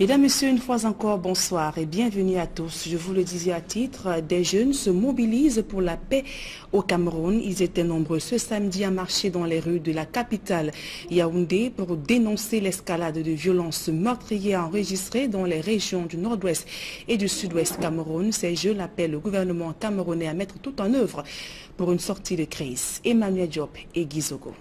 Mesdames, Messieurs, une fois encore, bonsoir et bienvenue à tous. Je vous le disais à titre, des jeunes se mobilisent pour la paix au Cameroun. Ils étaient nombreux ce samedi à marcher dans les rues de la capitale Yaoundé pour dénoncer l'escalade de violences meurtrières enregistrées dans les régions du nord-ouest et du sud-ouest Cameroun. Ces jeunes appellent le gouvernement camerounais à mettre tout en œuvre pour une sortie de crise. Emmanuel Diop et Guy Zogo.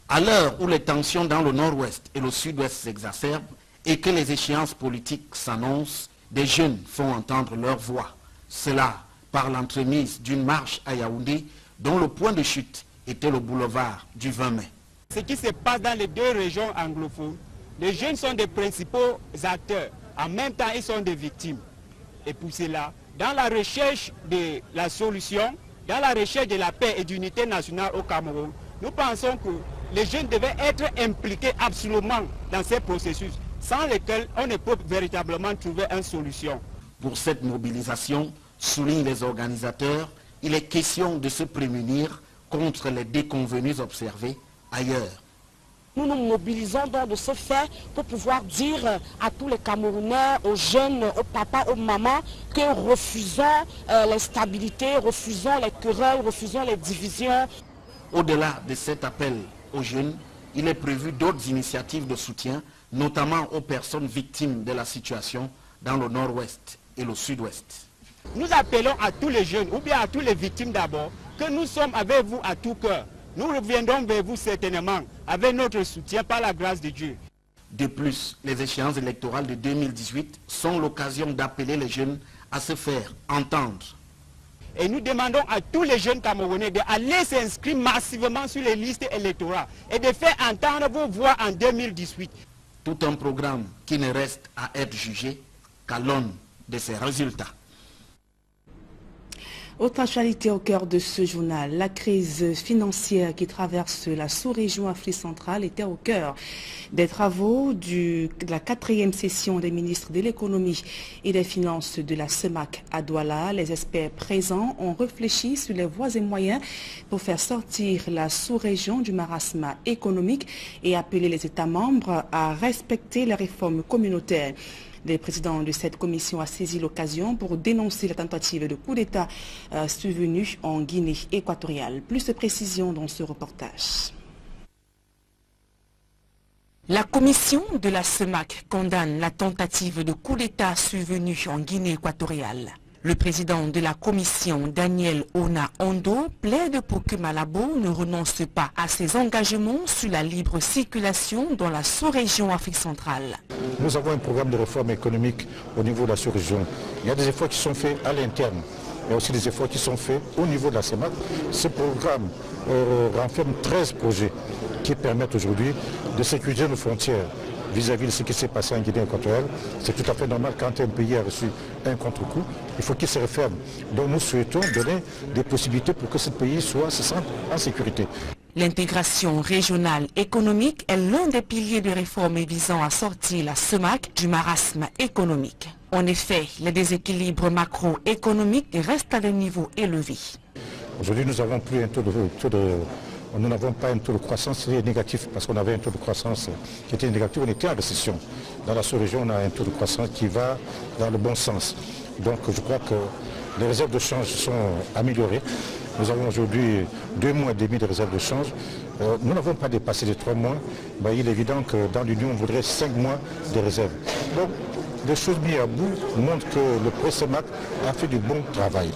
À l'heure où les tensions dans le nord-ouest et le sud-ouest s'exacerbent et que les échéances politiques s'annoncent, des jeunes font entendre leur voix. Cela par l'entremise d'une marche à Yaoundé dont le point de chute était le boulevard du 20 mai. Ce qui se passe dans les deux régions anglophones, les jeunes sont des principaux acteurs. En même temps, ils sont des victimes. Et pour cela, dans la recherche de la solution, dans la recherche de la paix et d'unité nationale au Cameroun, nous pensons que les jeunes devaient être impliqués absolument dans ces processus, sans lesquels on ne peut véritablement trouver une solution. Pour cette mobilisation, soulignent les organisateurs, il est question de se prémunir contre les déconvenues observées ailleurs. Nous nous mobilisons donc de ce fait pour pouvoir dire à tous les Camerounais, aux jeunes, aux papas, aux mamans, que refusons l'instabilité, refusons les querelles, refusons les divisions. Au-delà de cet appel aux jeunes, il est prévu d'autres initiatives de soutien, notamment aux personnes victimes de la situation dans le nord-ouest et le sud-ouest. Nous appelons à tous les jeunes, ou bien à toutes les victimes d'abord, que nous sommes avec vous à tout cœur. Nous reviendrons vers vous certainement avec notre soutien par la grâce de Dieu. De plus, les échéances électorales de 2018 sont l'occasion d'appeler les jeunes à se faire entendre. Et nous demandons à tous les jeunes Camerounais d'aller s'inscrire massivement sur les listes électorales et de faire entendre vos voix en 2018. Tout un programme qui ne reste à être jugé qu'à l'aune de ses résultats. Autre actualité au cœur de ce journal, la crise financière qui traverse la sous-région Afrique centrale était au cœur des travaux de la 4e session des ministres de l'économie et des finances de la CEMAC à Douala. Les experts présents ont réfléchi sur les voies et moyens pour faire sortir la sous-région du marasme économique et appeler les États membres à respecter les réformes communautaires. Le président de cette commission a saisi l'occasion pour dénoncer la tentative de coup d'État survenue en Guinée équatoriale. Plus de précisions dans ce reportage. La commission de la CEMAC condamne la tentative de coup d'État survenue en Guinée équatoriale. Le président de la commission, Daniel Ona Ondo, plaide pour que Malabo ne renonce pas à ses engagements sur la libre circulation dans la sous-région Afrique centrale. Nous avons un programme de réforme économique au niveau de la sous-région. Il y a des efforts qui sont faits à l'interne. Il y a aussi des efforts qui sont faits au niveau de la CEMAC. Ce programme renferme 13 projets qui permettent aujourd'hui de sécuriser nos frontières vis-à-vis de ce qui s'est passé en Guinée équatoriale. C'est tout à fait normal quand un pays a reçu un contre-coup, il faut qu'il se referme. Donc nous souhaitons donner des possibilités pour que ce pays se sente en sécurité. L'intégration régionale économique est l'un des piliers de réforme visant à sortir la CEMAC du marasme économique. En effet, les déséquilibres macroéconomiques restent à des niveaux élevés. Aujourd'hui, nous n'avons plus un nous n'avons pas un taux de croissance négatif parce qu'on avait un taux de croissance qui était négatif, on était en récession. Dans la sous-région, on a un taux de croissance qui va dans le bon sens. Donc je crois que les réserves de change sont améliorées. Nous avons aujourd'hui 2 mois et demi de réserves de change. Nous n'avons pas dépassé les 3 mois. Il est évident que dans l'Union, on voudrait 5 mois de réserves. Donc les choses mises à bout montrent que le pré-CEMAC a fait du bon travail.